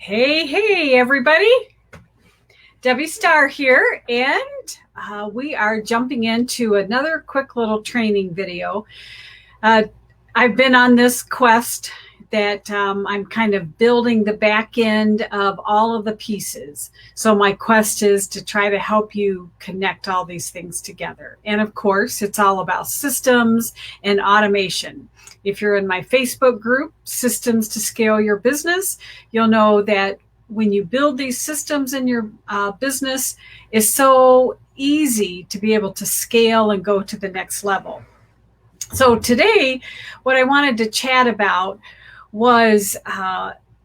Hey, everybody. Debbi Starr here, and we are jumping into another quick little training video. I've been on this quest that I'm kind of building the back end of all of the pieces. So my quest is to try to help you connect all these things together. And of course, it's all about systems and automation. If you're in my Facebook group, Systems to Scale Your Business, you'll know that when you build these systems in your business, it's so easy to be able to scale and go to the next level. So today, what I wanted to chat about was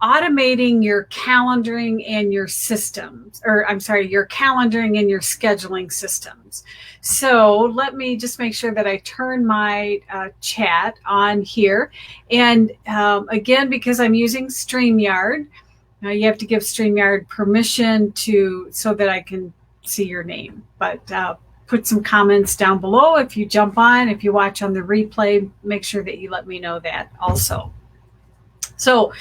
automating your calendaring and your systems, your calendaring and your scheduling systems. So let me just make sure that I turn my chat on here. And again, because I'm using StreamYard, you have to give StreamYard permission so that I can see your name. But put some comments down below if you jump on. If you watch on the replay, make sure that you let me know that also. So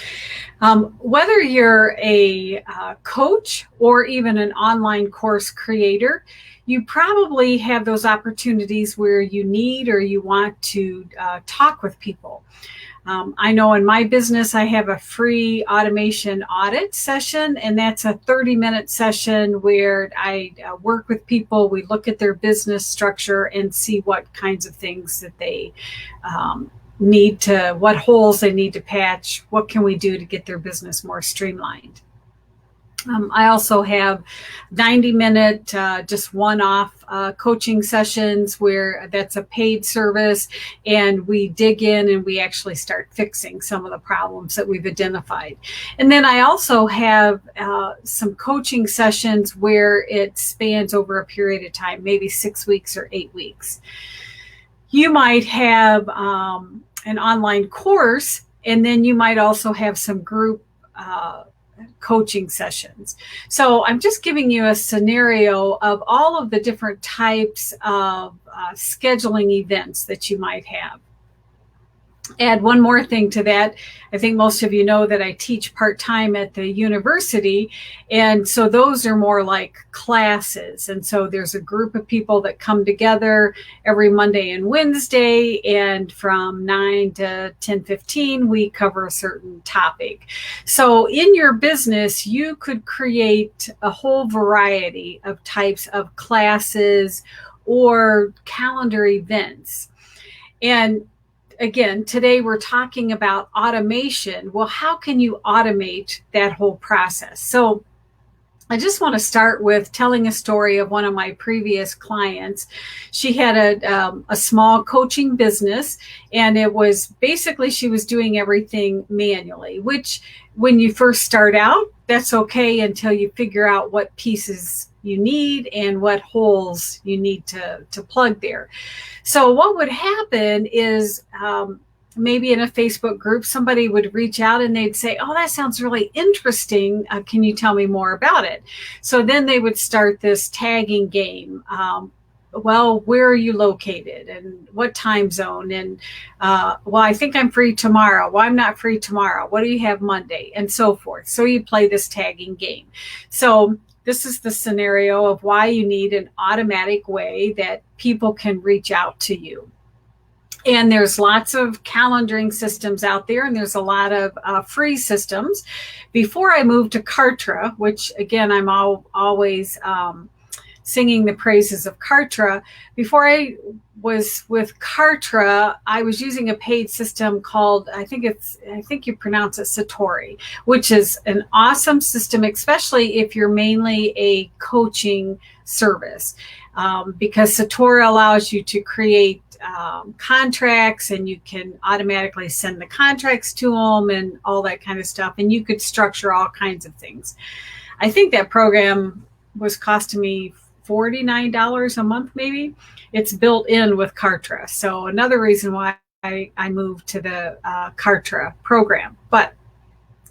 whether you're a coach or even an online course creator, you probably have those opportunities where you need or you want to talk with people. I know in my business, I have a free automation audit session, and that's a 30-minute session where I work with people. We look at their business structure and see what kinds of things that they what holes they need to patch, what can we do to get their business more streamlined. I also have 90-minute just one-off coaching sessions where that's a paid service, and we dig in and we actually start fixing some of the problems that we've identified. And then I also have some coaching sessions where it spans over a period of time, maybe 6 weeks or 8 weeks. You might have an online course, and then you might also have some group coaching sessions. So I'm just giving you a scenario of all of the different types of scheduling events that you might have. Add one more thing to that. I think most of you know that I teach part-time at the university, and so those are more like classes. And so there's a group of people that come together every Monday and Wednesday, and from 9 to 10:15 we cover a certain topic. So in your business, you could create a whole variety of types of classes or calendar events. And again, today we're talking about automation. Well, how can you automate that whole process? So I just want to start with telling a story of one of my previous clients. She had a small coaching business, and it was basically she was doing everything manually, which when you first start out, that's okay until you figure out what pieces you need and what holes you need to plug there. So what would happen is maybe in a Facebook group, somebody would reach out and they'd say, oh, that sounds really interesting. Can you tell me more about it? So then they would start this tagging game. Well, where are you located and what time zone? And well, I think I'm free tomorrow. Well, I'm not free tomorrow. What do you have Monday? And so forth. So you play this tagging game. So this is the scenario of why you need an automatic way that people can reach out to you. And there's lots of calendaring systems out there, and there's a lot of free systems. Before I moved to Kartra, which again, I'm always singing the praises of Kartra. Before I was with Kartra, I was using a paid system called, I think you pronounce it Satori, which is an awesome system, especially if you're mainly a coaching service, because Satori allows you to create contracts, and you can automatically send the contracts to them and all that kind of stuff. And you could structure all kinds of things. I think that program was costing me $49 a month, maybe. It's built in with Kartra. So another reason why I moved to the Kartra program. But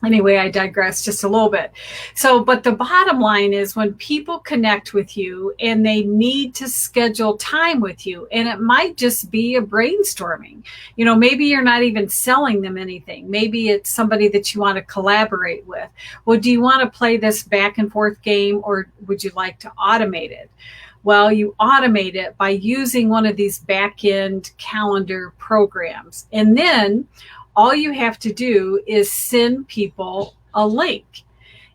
Anyway, I digress just a little bit. So, but the bottom line is when people connect with you and they need to schedule time with you, and it might just be a brainstorming. Maybe you're not even selling them anything. Maybe it's somebody that you want to collaborate with. Well, do you want to play this back and forth game, or would you like to automate it? Well, you automate it by using one of these back-end calendar programs. And then all you have to do is send people a link.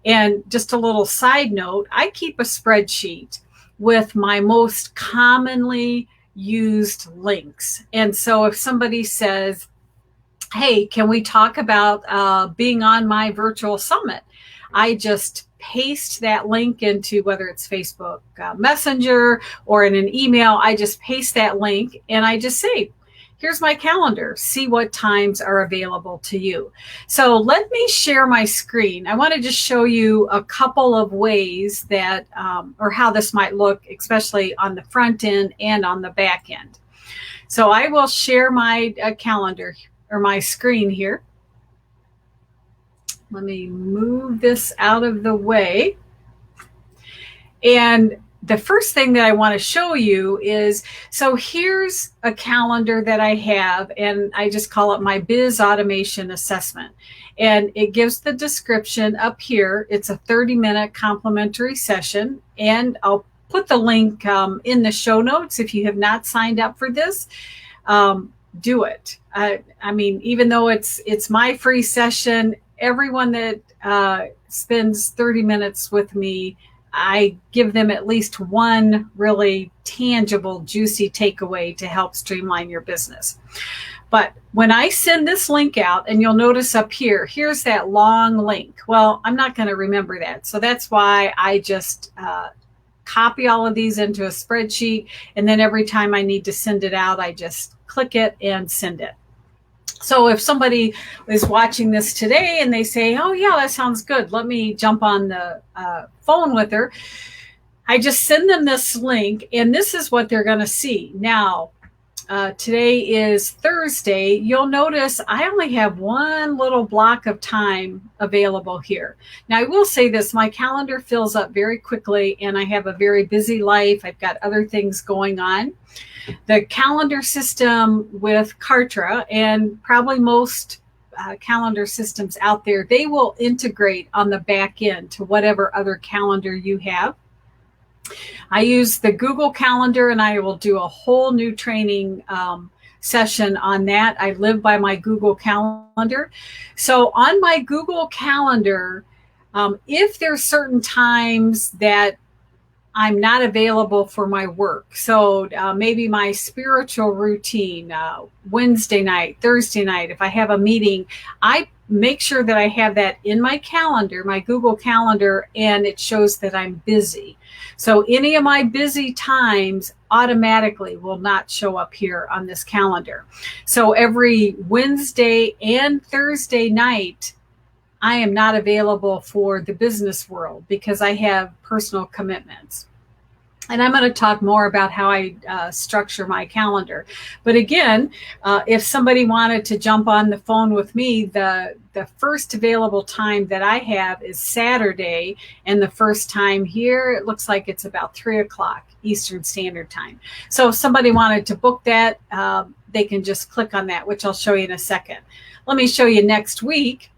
And just a little side note, I keep a spreadsheet with my most commonly used links. And so if somebody says, hey, can we talk about being on my virtual summit? I just paste that link into, whether it's Facebook Messenger or in an email, I just paste that link and I just say, here's my calendar. See what times are available to you. So let me share my screen. I want to just show you a couple of ways that, or how this might look, especially on the front end and on the back end. So I will share my calendar or my screen here. Let me move this out of the way. And the first thing that I want to show you is, so here's a calendar that I have, and I just call it my Biz Automation Assessment. And it gives the description up here. It's a 30-minute complimentary session, and I'll put the link in the show notes. If you have not signed up for this, do it. I mean, even though it's my free session, everyone that spends 30 minutes with me, I give them at least one really tangible, juicy takeaway to help streamline your business. But when I send this link out, and you'll notice up here, here's that long link. Well, I'm not going to remember that. So that's why I just copy all of these into a spreadsheet. And then every time I need to send it out, I just click it and send it. So if somebody is watching this today and they say, oh yeah, that sounds good, let me jump on the phone with her, I just send them this link, and this is what they're going to see. Now, today is Thursday. You'll notice I only have one little block of time available here. Now, I will say this, my calendar fills up very quickly, and I have a very busy life. I've got other things going on. The calendar system with Kartra, and probably most calendar systems out there, they will integrate on the back end to whatever other calendar you have. I use the Google Calendar, and I will do a whole new training session on that. I live by my Google Calendar. So on my Google Calendar, if there's certain times that I'm not available for my work. So maybe my spiritual routine, Wednesday night, Thursday night, if I have a meeting, I make sure that I have that in my calendar, my Google Calendar, and it shows that I'm busy. So any of my busy times automatically will not show up here on this calendar. So every Wednesday and Thursday night, I am not available for the business world because I have personal commitments. And I'm going to talk more about how I structure my calendar. But again, if somebody wanted to jump on the phone with me, the first available time that I have is Saturday. And the first time here, it looks like it's about 3 o'clock Eastern Standard Time. So if somebody wanted to book that, they can just click on that, which I'll show you in a second. Let me show you next week.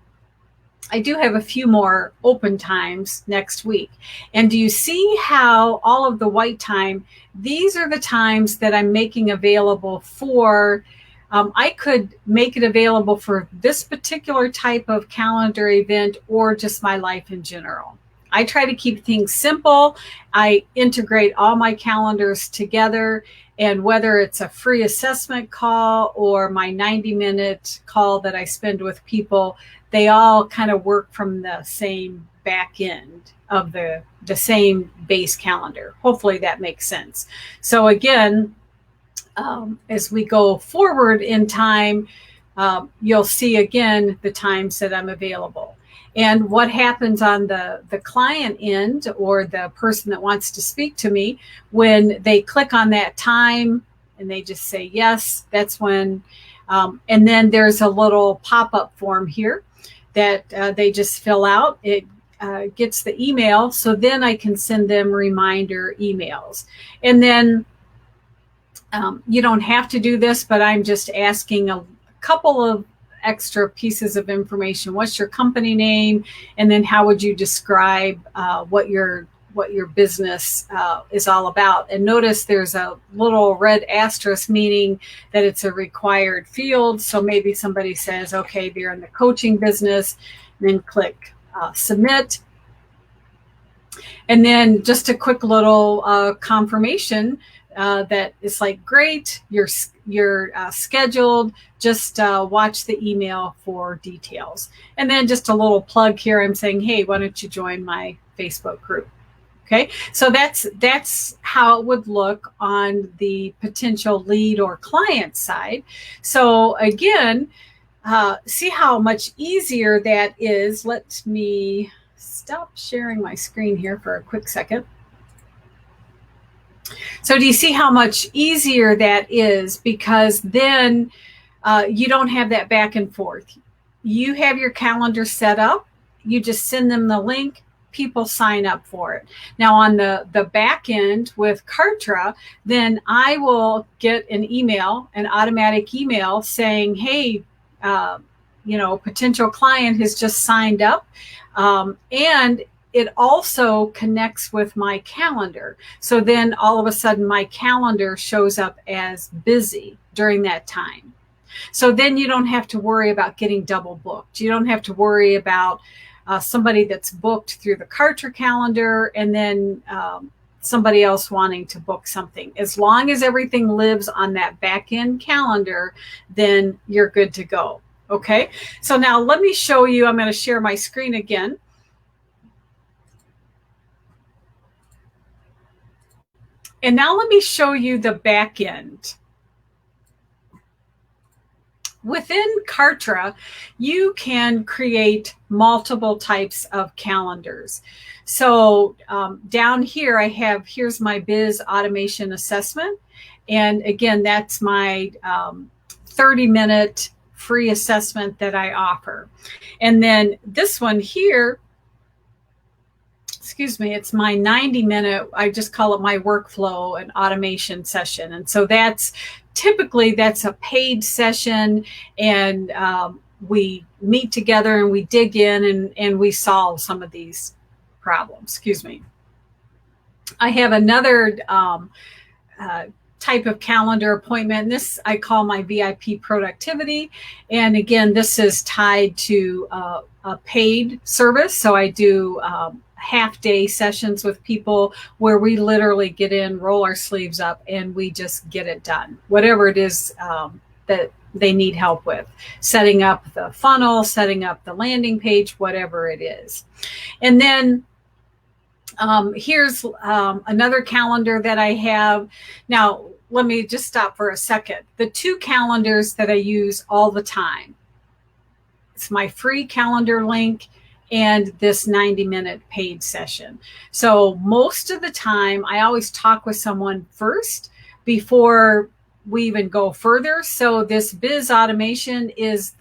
I do have a few more open times next week. And do you see how all of the white time, these are the times that I'm making available for, I could make it available for this particular type of calendar event or just my life in general. I try to keep things simple. I integrate all my calendars together, and whether it's a free assessment call or my 90-minute call that I spend with people, they all kind of work from the same back end of the same base calendar. Hopefully that makes sense. So again, as we go forward in time, you'll see again the times that I'm available. And what happens on the client end, or the person that wants to speak to me, when they click on that time and they just say yes, that's when, and then there's a little pop-up form here. that they just fill out. It gets the email, so then I can send them reminder emails. And then you don't have to do this, but I'm just asking a couple of extra pieces of information. What's your company name? And then how would you describe what your business is all about? And notice there's a little red asterisk, meaning that it's a required field. So maybe somebody says, okay, they're in the coaching business, and then click submit. And then just a quick little confirmation that it's like, great, you're scheduled. Just watch the email for details. And then just a little plug here. I'm saying, hey, why don't you join my Facebook group? Okay, so that's how it would look on the potential lead or client side. So again, see how much easier that is. Let me stop sharing my screen here for a quick second. So do you see how much easier that is? Because then you don't have that back and forth. You have your calendar set up. You just send them the link. People sign up for it. Now on the back end with Kartra, then I will get an automatic email saying, hey, potential client has just signed up. And it also connects with my calendar. So then all of a sudden my calendar shows up as busy during that time. So then you don't have to worry about getting double booked. You don't have to worry about somebody that's booked through the Kartra calendar and then somebody else wanting to book something. As long as everything lives on that back end calendar, then you're good to go. Okay, so now let me show you. I'm going to share my screen again. And now let me show you the back end. Within Kartra, you can create multiple types of calendars. So down here, here's my biz automation assessment. And again, that's my 30-minute free assessment that I offer. And then this one here, it's my 90-minute, I just call it my workflow and automation session. And so that's a paid session, and we meet together and we dig in and we solve some of these problems. I have another type of calendar appointment. This I call my VIP productivity. And again, this is tied to a paid service. So I do half-day sessions with people where we literally get in, roll our sleeves up, and we just get it done. Whatever it is that they need help with. Setting up the funnel, setting up the landing page, whatever it is. And then here's another calendar that I have. Now, let me just stop for a second. The two calendars that I use all the time, it's my free calendar link and this 90-minute paid session. So most of the time, I always talk with someone first before we even go further. So this biz automation is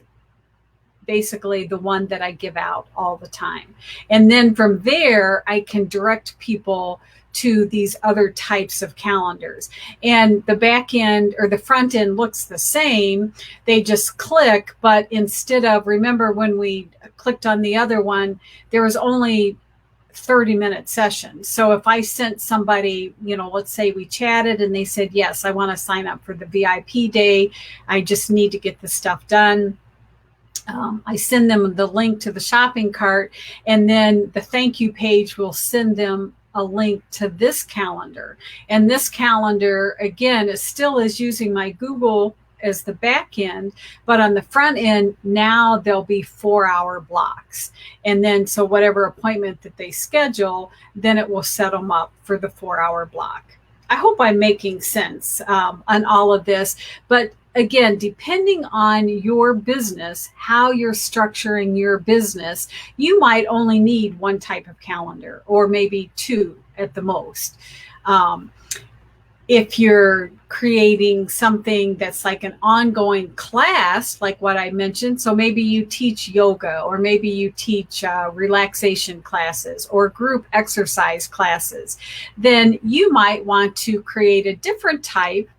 basically the one that I give out all the time. And then from there, I can direct people to these other types of calendars. And the back end or the front end looks the same. They just click, but instead of, remember when we clicked on the other one, there was only 30-minute sessions. So if I sent somebody, let's say we chatted and they said, yes, I want to sign up for the VIP day. I just need to get the stuff done. I send them the link to the shopping cart, and then the thank you page will send them a link to this calendar. And this calendar, again, is using my Google as the back end, but on the front end, now there'll be 4-hour blocks. And then, so whatever appointment that they schedule, then it will set them up for the 4-hour block. I hope I'm making sense on all of this, but again, depending on your business, how you're structuring your business, you might only need one type of calendar or maybe two at the most. If you're creating something that's like an ongoing class, like what I mentioned, so maybe you teach yoga, or maybe you teach relaxation classes or group exercise classes, then you might want to create a different type.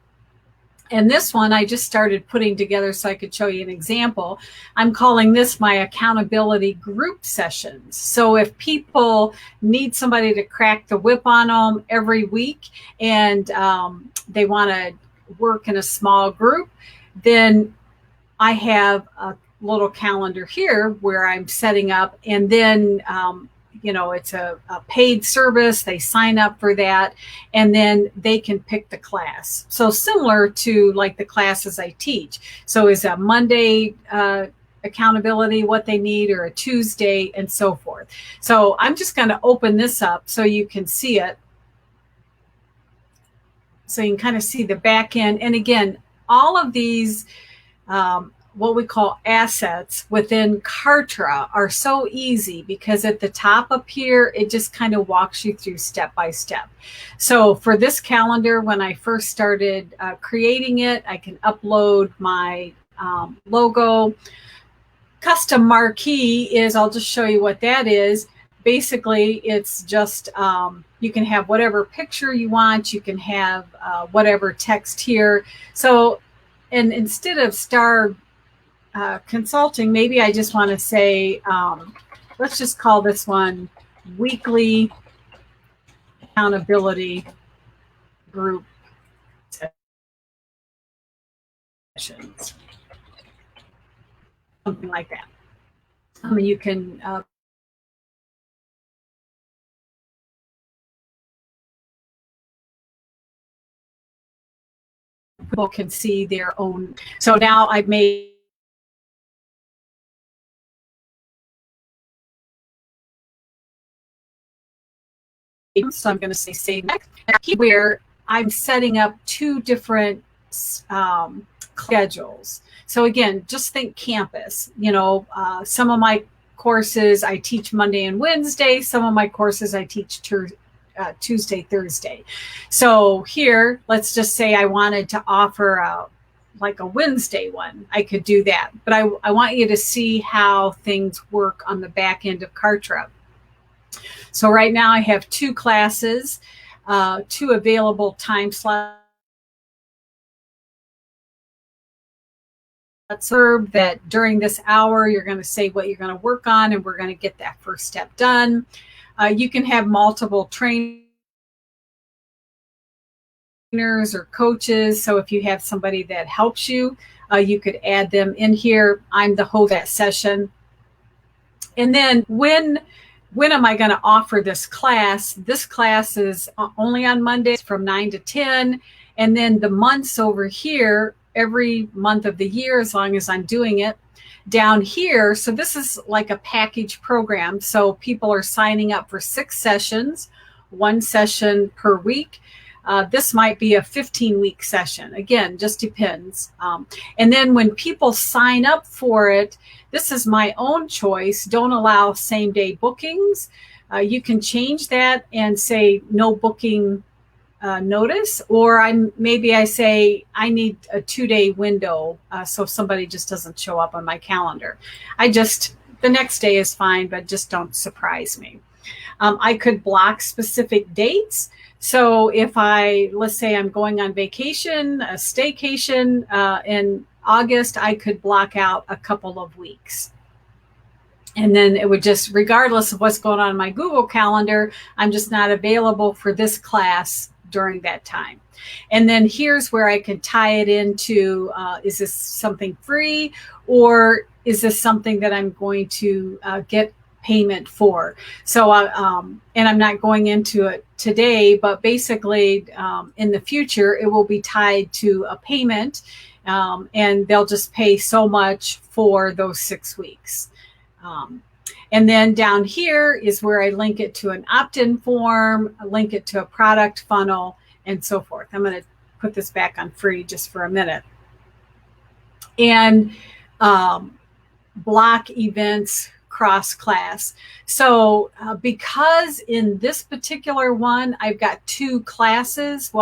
And this one I just started putting together so I could show you an example. I'm calling this my accountability group sessions. So if people need somebody to crack the whip on them every week, and they want to work in a small group, then I have a little calendar here where I'm setting up, and then it's a paid service. They sign up for that, and then they can pick the class. So similar to like the classes I teach. So is a Monday accountability what they need, or a Tuesday, and so forth. So I'm just going to open this up so you can see it. So you can kind of see the back end. And again, all of these what we call assets within Kartra are so easy, because at the top up here, it just kind of walks you through step by step. So for this calendar, when I first started creating it, I can upload my logo. Custom marquee is, I'll just show you what that is. Basically, it's just, you can have whatever picture you want. You can have whatever text here. So, and instead of Starr Consulting, maybe I just want to say, let's just call this one Weekly Accountability Group Sessions. Something like that. You can people can see their own. So now I've made so I'm going to say save next, where I'm setting up two different schedules. So again, just think campus. Some of my courses I teach Monday and Wednesday. Some of my courses I teach Tuesday, Thursday. So here, let's just say I wanted to offer like a Wednesday one. I could do that. But I want you to see how things work on the back end of Kartra. So right now I have two classes, two available time slots. Serve that during this hour, you're going to say what you're going to work on, and we're going to get that first step done. You can have multiple trainers or coaches. So if you have somebody that helps you, you could add them in here. I'm the host of that session. And then when am I going to offer this class? This class is only on Mondays from 9 to 10. And then the months over here, every month of the year, as long as I'm doing it. Down here, so this is like a package program. So people are signing up for 6 sessions, 1 session per week. This might be a 15-week session. Again, just depends. And then when people sign up for it, this is my own choice. Don't allow same-day bookings. You can change that and say no booking notice, or maybe I say I need a 2-day window, so somebody just doesn't show up on my calendar. The next day is fine, but just don't surprise me. I could block specific dates. So if let's say I'm going on vacation, a staycation in August, I could block out a couple of weeks. And then it would just, regardless of what's going on in my Google Calendar, I'm just not available for this class during that time. And then here's where I can tie it into, is this something free, or is this something that I'm going to get payment for? So, and I'm not going into it today, but basically in the future, it will be tied to a payment, and they'll just pay so much for those 6 weeks. And then down here is where I link it to an opt-in form, link it to a product funnel, and so forth. I'm going to put this back on free just for a minute. And block events cross-class. So because in this particular one, I've got 2 classes,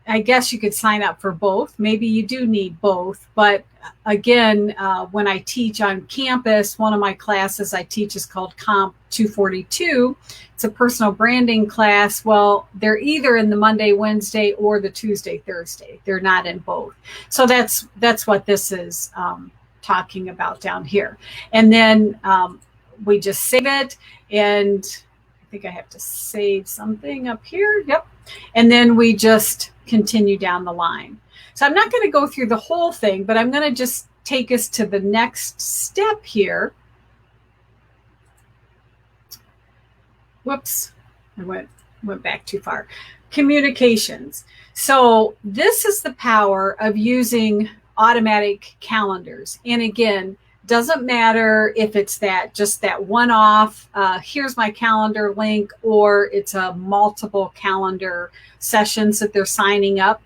I guess you could sign up for both. Maybe you do need both. But again, when I teach on campus, one of my classes I teach is called Comp 242. It's a personal branding class. Well, they're either in the Monday, Wednesday, or the Tuesday, Thursday. They're not in both. So that's what this is talking about down here. And then we just save it. And I think I have to save something up here. Yep. And then we just continue down the line. So I'm not going to go through the whole thing, but I'm going to just take us to the next step here. Whoops, I went back too far. Communications. So this is the power of using automatic calendars. And again, doesn't matter if it's just that one-off, here's my calendar link, or it's a multiple calendar sessions that they're signing up.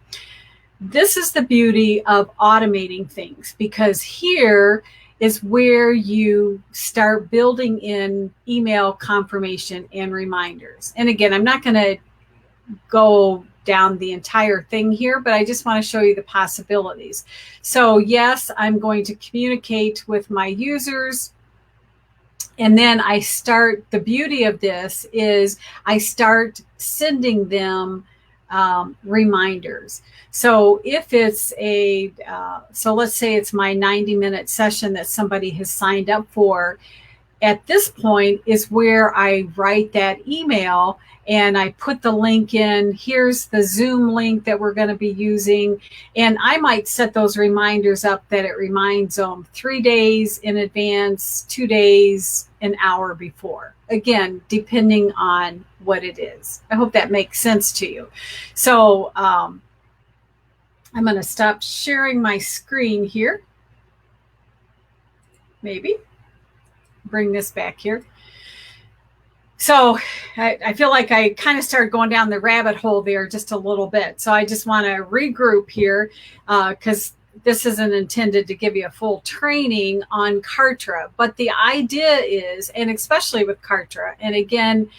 This is the beauty of automating things, because here is where you start building in email confirmation and reminders. And again, I'm not going to go down the entire thing here, but I just want to show you the possibilities. So yes, I'm going to communicate with my users. And then the beauty of this is I start sending them reminders. So if it's so let's say it's my 90-minute session that somebody has signed up for, at this point is where I write that email and I put the link in. Here's the Zoom link that we're going to be using. And I might set those reminders up that it reminds them 3 days in advance, 2 days, an hour before. Again, depending on what it is. I hope that makes sense to you. So I'm going to stop sharing my screen here. Maybe. Bring this back here. So I feel like I kind of started going down the rabbit hole there just a little bit. So I just want to regroup here because this isn't intended to give you a full training on Kartra. But the idea is, and especially with Kartra, and again,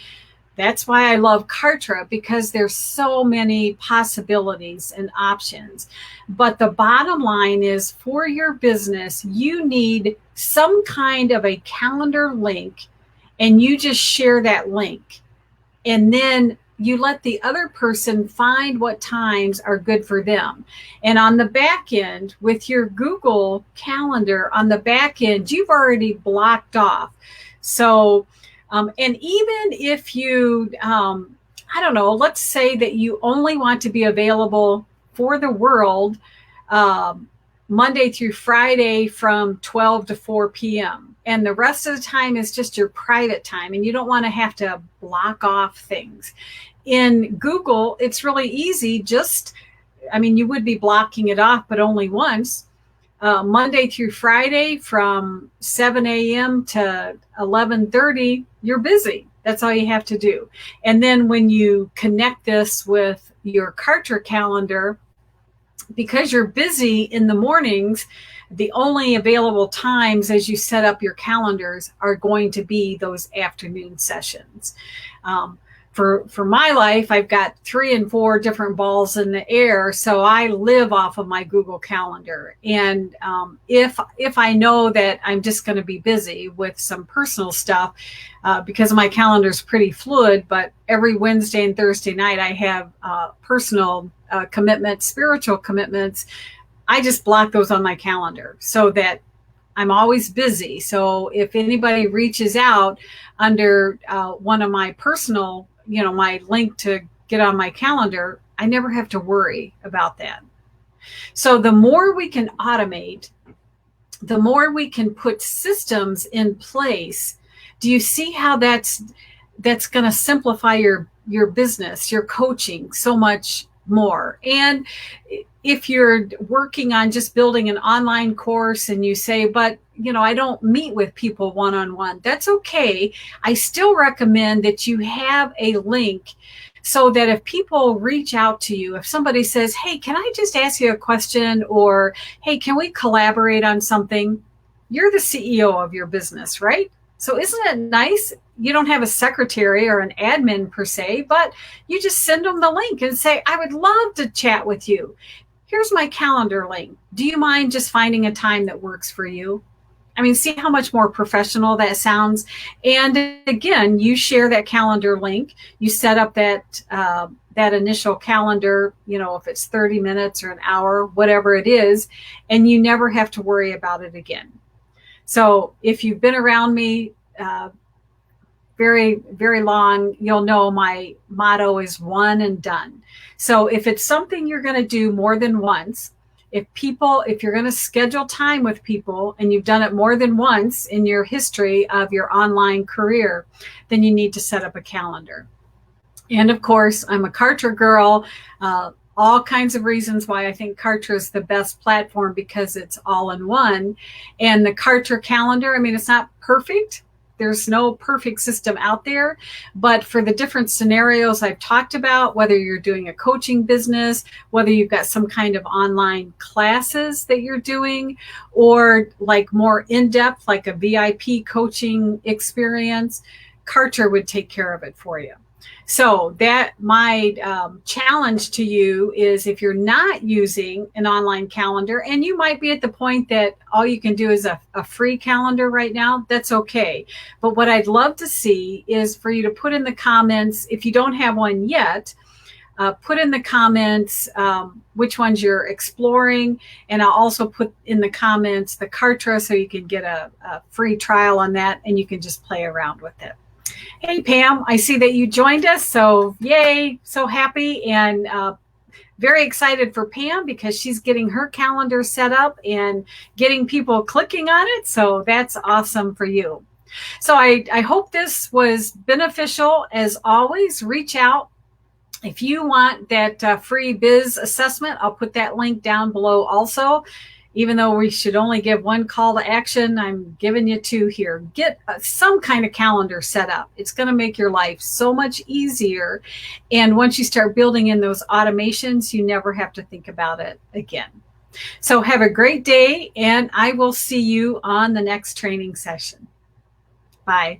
that's why I love Kartra, because there's so many possibilities and options. But the bottom line is, for your business, you need some kind of a calendar link, and you just share that link. And then you let the other person find what times are good for them. And on the back end, with your Google Calendar, on the back end, you've already blocked off. So and even if you, I don't know, let's say that you only want to be available for the world Monday through Friday from 12 to 4 p.m. And the rest of the time is just your private time, and you don't want to have to block off things. In Google, it's really easy. You would be blocking it off, but only once. Monday through Friday from 7 a.m. to 11:30, you're busy. That's all you have to do. And then when you connect this with your Kartra calendar, because you're busy in the mornings, the only available times as you set up your calendars are going to be those afternoon sessions. For my life, I've got 3 and 4 different balls in the air, so I live off of my Google Calendar. And if I know that I'm just going to be busy with some personal stuff, because my calendar is pretty fluid, but every Wednesday and Thursday night I have personal commitments, spiritual commitments. I just block those on my calendar so that I'm always busy. So if anybody reaches out under one of my personal, my link to get on my calendar, I never have to worry about that. So the more we can automate, the more we can put systems in place. Do you see how that's going to simplify your business, your coaching so much more? And if you're working on just building an online course and you say, but I don't meet with people one-on-one, that's okay. I still recommend that you have a link so that if people reach out to you, if somebody says, hey, can I just ask you a question? Or, hey, can we collaborate on something? You're the CEO of your business, right? So isn't it nice? You don't have a secretary or an admin per se, but you just send them the link and say, I would love to chat with you. Here's my calendar link. Do you mind just finding a time that works for you? I mean, see how much more professional that sounds. And again, you share that calendar link. You set up that initial calendar, if it's 30 minutes or an hour, whatever it is, and you never have to worry about it again. So if you've been around me very, very long, you'll know my motto is one and done. So if it's something you're going to do more than once, if you're going to schedule time with people and you've done it more than once in your history of your online career, then you need to set up a calendar. And of course, I'm a Kartra girl. All kinds of reasons why I think Kartra is the best platform, because it's all in one. And the Kartra calendar, I mean, it's not perfect. There's no perfect system out there, but for the different scenarios I've talked about, whether you're doing a coaching business, whether you've got some kind of online classes that you're doing, or like more in-depth, like a VIP coaching experience, Kartra would take care of it for you. So that my challenge to you is, if you're not using an online calendar, and you might be at the point that all you can do is a free calendar right now, that's okay. But what I'd love to see is for you to put in the comments, if you don't have one yet, put in the comments which ones you're exploring. And I'll also put in the comments the Kartra, so you can get a free trial on that and you can just play around with it. Hey, Pam, I see that you joined us. So yay, so happy, and very excited for Pam, because she's getting her calendar set up and getting people clicking on it. So that's awesome for you. So I hope this was beneficial. As always, reach out. If you want that free biz assessment, I'll put that link down below also. Even though we should only give one call to action, I'm giving you two here. Get some kind of calendar set up. It's going to make your life so much easier. And once you start building in those automations, you never have to think about it again. So have a great day, and I will see you on the next training session. Bye.